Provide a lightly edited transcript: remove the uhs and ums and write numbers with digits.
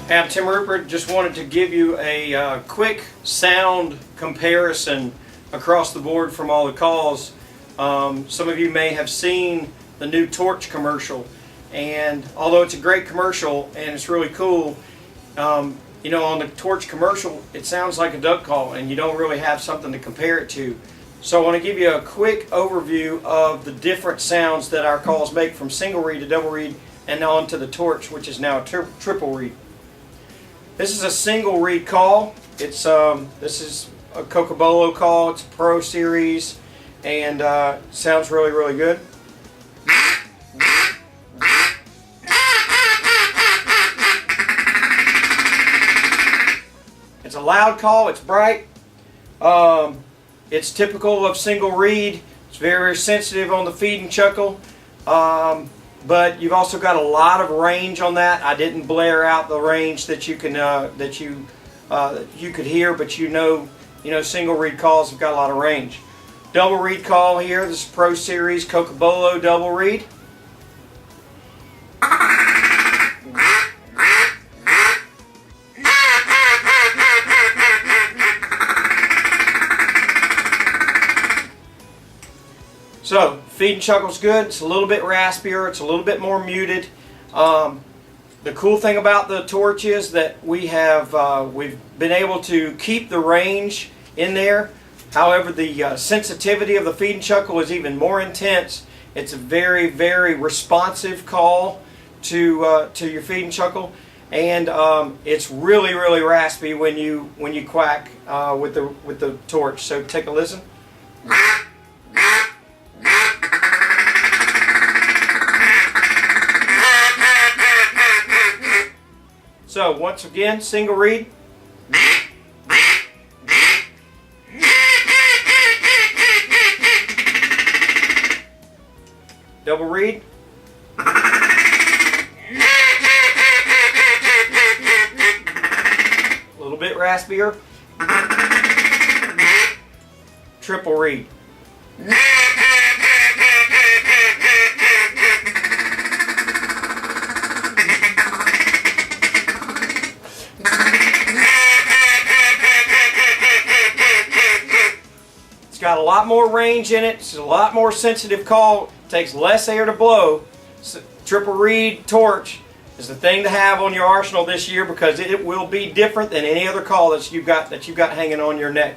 Hey, I'm Tim Rupard. Just wanted to give you a quick sound comparison across the board from all the calls. Some of you may have seen the new Torch commercial, and although it's a great commercial and it's really cool, you know, on the Torch commercial it sounds like a duck call and you don't really have something to compare it to. So I want to give you a quick overview of the different sounds that our calls make, from single reed to double reed and on to the Torch, which is now a triple reed. This is a single reed call. It's this is a Cocobolo call. It's a Pro Series, and sounds really good. It's a loud call. It's bright. It's typical of single reed. It's very sensitive on the feed and chuckle. But you've also got a lot of range on that. I didn't blare out the range that you can you could hear, but you know single reed calls have got a lot of range. Double reed call here. This is Pro Series Cocobolo double reed. So, feed and chuckle's good. It's a little bit raspier. It's a little bit more muted. The cool thing about the Torch is that we've been able to keep the range in there. However, the sensitivity of the feed and chuckle is even more intense. It's a very responsive call to your feed and chuckle, and it's really raspy when you quack with the Torch. So take a listen. So once again, single reed. Double reed. A little bit raspier. Triple reed. It's got a lot more range in it. It's a lot more sensitive call. It takes less air to blow. So, triple reed Torch is the thing to have on your arsenal this year, because it will be different than any other call that you've got hanging on your neck.